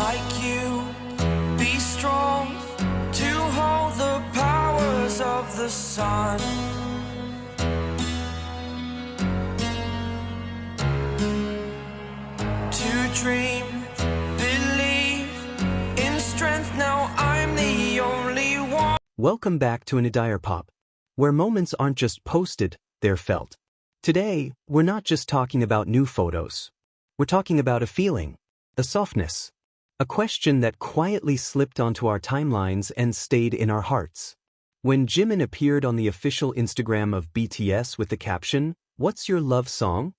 like you. Be strong to hold the powers of the sun. To dream, believe in strength. Now I'm the only one. Welcome back to Diorpop, where moments aren't just posted, they're felt. Today, we're not just talking about new photos. We're talking about a feeling, a softness, a question that quietly slipped onto our timelines and stayed in our hearts. When Jimin appeared on the official Instagram of BTS with the caption, "What's your love song?"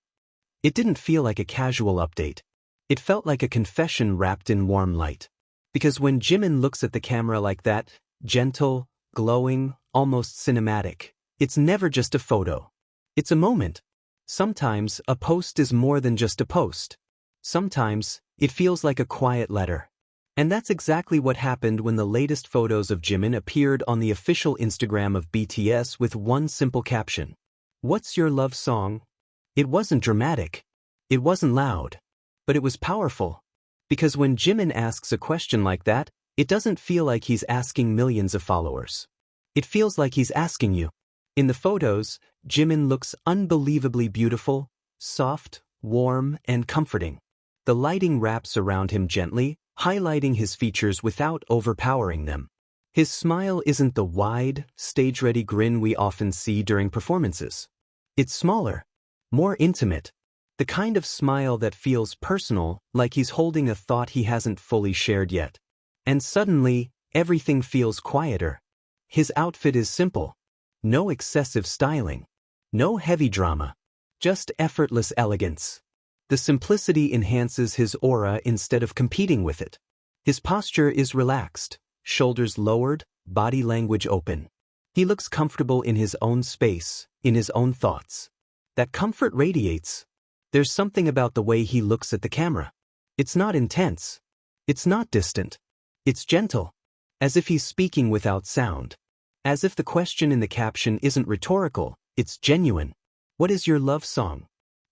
it didn't feel like a casual update. It felt like a confession wrapped in warm light. Because when Jimin looks at the camera like that, gentle, glowing, almost cinematic, it's never just a photo. It's a moment. Sometimes, a post is more than just a post. Sometimes, it feels like a quiet letter. And that's exactly what happened when the latest photos of Jimin appeared on the official Instagram of BTS with one simple caption. "What's your love song?" It wasn't dramatic. It wasn't loud. But it was powerful. Because when Jimin asks a question like that, it doesn't feel like he's asking millions of followers. It feels like he's asking you. In the photos, Jimin looks unbelievably beautiful, soft, warm, and comforting. The lighting wraps around him gently, highlighting his features without overpowering them. His smile isn't the wide, stage-ready grin we often see during performances. It's smaller, more intimate, the kind of smile that feels personal, like he's holding a thought he hasn't fully shared yet. And suddenly, everything feels quieter. His outfit is simple. No excessive styling. No heavy drama. Just effortless elegance. The simplicity enhances his aura instead of competing with it. His posture is relaxed, shoulders lowered, body language open. He looks comfortable in his own space, in his own thoughts. That comfort radiates. There's something about the way he looks at the camera. It's not intense. It's not distant. It's gentle. As if he's speaking without sound. As if the question in the caption isn't rhetorical, it's genuine. What is your love song?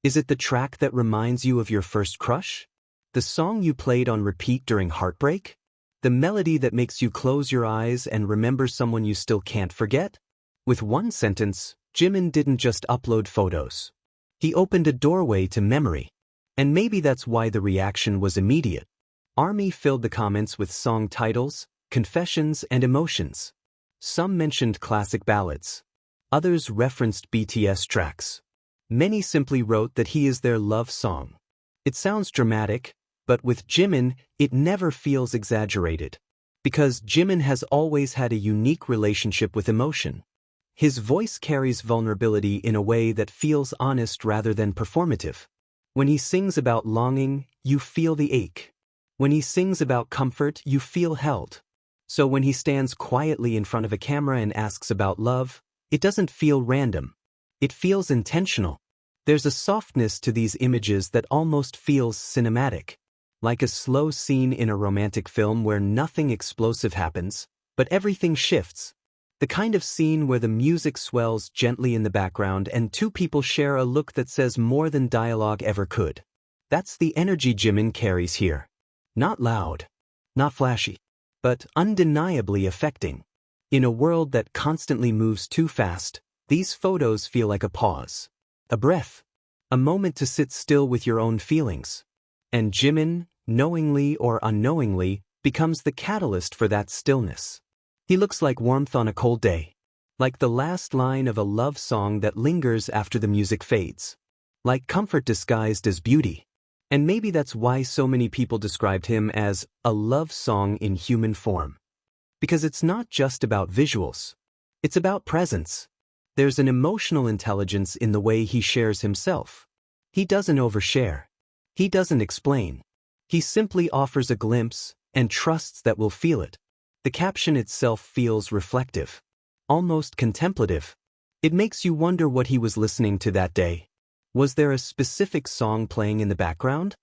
Is it the track that reminds you of your first crush? The song you played on repeat during heartbreak? The melody that makes you close your eyes and remember someone you still can't forget? With one sentence, Jimin didn't just upload photos. He opened a doorway to memory. And maybe that's why the reaction was immediate. ARMY filled the comments with song titles, confessions, and emotions. Some mentioned classic ballads. Others referenced BTS tracks. Many simply wrote that he is their love song. It sounds dramatic, but with Jimin, it never feels exaggerated. Because Jimin has always had a unique relationship with emotion. His voice carries vulnerability in a way that feels honest rather than performative. When he sings about longing, you feel the ache. When he sings about comfort, you feel held. So when he stands quietly in front of a camera and asks about love, it doesn't feel random. It feels intentional. There's a softness to these images that almost feels cinematic. Like a slow scene in a romantic film where nothing explosive happens, but everything shifts. The kind of scene where the music swells gently in the background and two people share a look that says more than dialogue ever could. That's the energy Jimin carries here. Not loud, not flashy, but undeniably affecting. In a world that constantly moves too fast, these photos feel like a pause, a breath, a moment to sit still with your own feelings. And Jimin, knowingly or unknowingly, becomes the catalyst for that stillness. He looks like warmth on a cold day. Like the last line of a love song that lingers after the music fades. Like comfort disguised as beauty. And maybe that's why so many people described him as a love song in human form. Because it's not just about visuals. It's about presence. There's an emotional intelligence in the way he shares himself. He doesn't overshare. He doesn't explain. He simply offers a glimpse and trusts that we'll feel it. The caption itself feels reflective, almost contemplative. It makes you wonder what he was listening to that day. Was there a specific song playing in the background?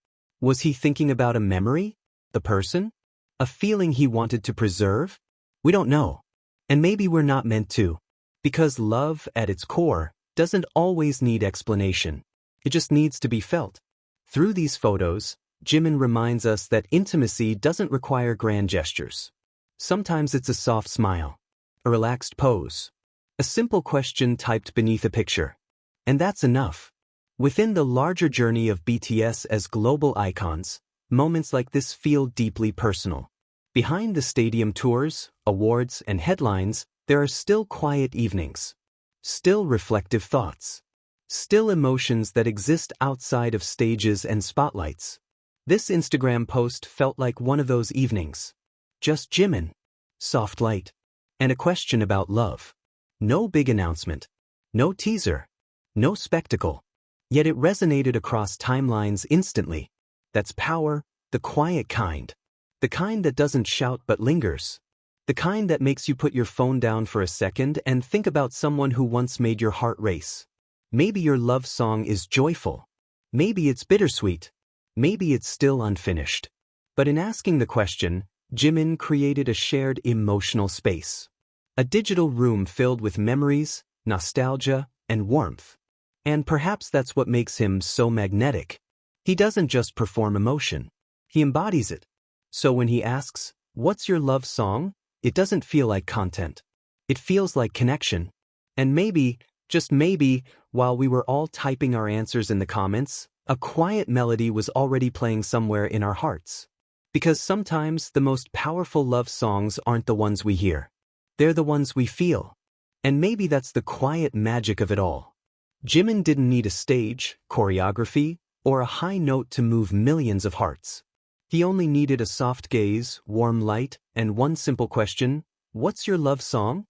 Was he thinking about a memory? The person? A feeling he wanted to preserve? We don't know. And maybe we're not meant to. Because love, at its core, doesn't always need explanation. It just needs to be felt. Through these photos, Jimin reminds us that intimacy doesn't require grand gestures. Sometimes it's a soft smile, a relaxed pose, a simple question typed beneath a picture. And that's enough. Within the larger journey of BTS as global icons, moments like this feel deeply personal. Behind the stadium tours, awards, and headlines, there are still quiet evenings. Still reflective thoughts. Still emotions that exist outside of stages and spotlights. This Instagram post felt like one of those evenings. Just Jimin, soft light, and a question about love. No big announcement. No teaser. No spectacle. Yet it resonated across timelines instantly. That's power, the quiet kind. The kind that doesn't shout but lingers. The kind that makes you put your phone down for a second and think about someone who once made your heart race. Maybe your love song is joyful. Maybe it's bittersweet. Maybe it's still unfinished. But in asking the question, Jimin created a shared emotional space. A digital room filled with memories, nostalgia, and warmth. And perhaps that's what makes him so magnetic. He doesn't just perform emotion. He embodies it. So when he asks, "What's your love song?" it doesn't feel like content. It feels like connection. And maybe, just maybe, while we were all typing our answers in the comments, a quiet melody was already playing somewhere in our hearts. Because sometimes the most powerful love songs aren't the ones we hear. They're the ones we feel. And maybe that's the quiet magic of it all. Jimin didn't need a stage, choreography, or a high note to move millions of hearts. He only needed a soft gaze, warm light, and one simple question: what's your love song?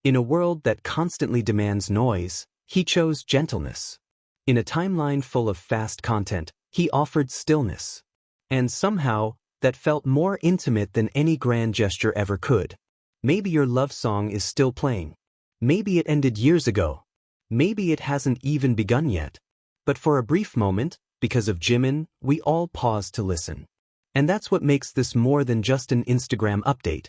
In a world that constantly demands noise, he chose gentleness. In a timeline full of fast content, he offered stillness. And somehow, that felt more intimate than any grand gesture ever could. Maybe your love song is still playing. Maybe it ended years ago. Maybe it hasn't even begun yet. But for a brief moment, because of Jimin, we all paused to listen. And that's what makes this more than just an Instagram update.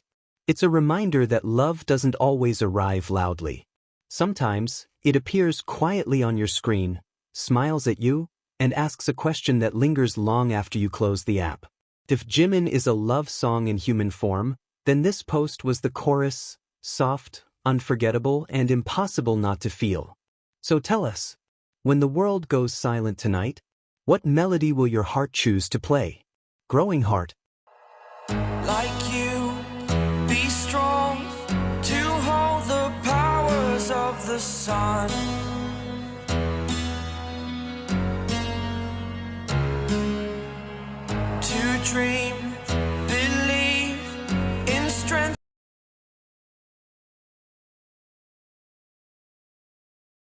It's a reminder that love doesn't always arrive loudly. Sometimes, it appears quietly on your screen, smiles at you, and asks a question that lingers long after you close the app. If Jimin is a love song in human form, then this post was the chorus, soft, unforgettable, and impossible not to feel. So tell us, when the world goes silent tonight, what melody will your heart choose to play? Growing heart. Like you, be strong to hold the powers of the sun.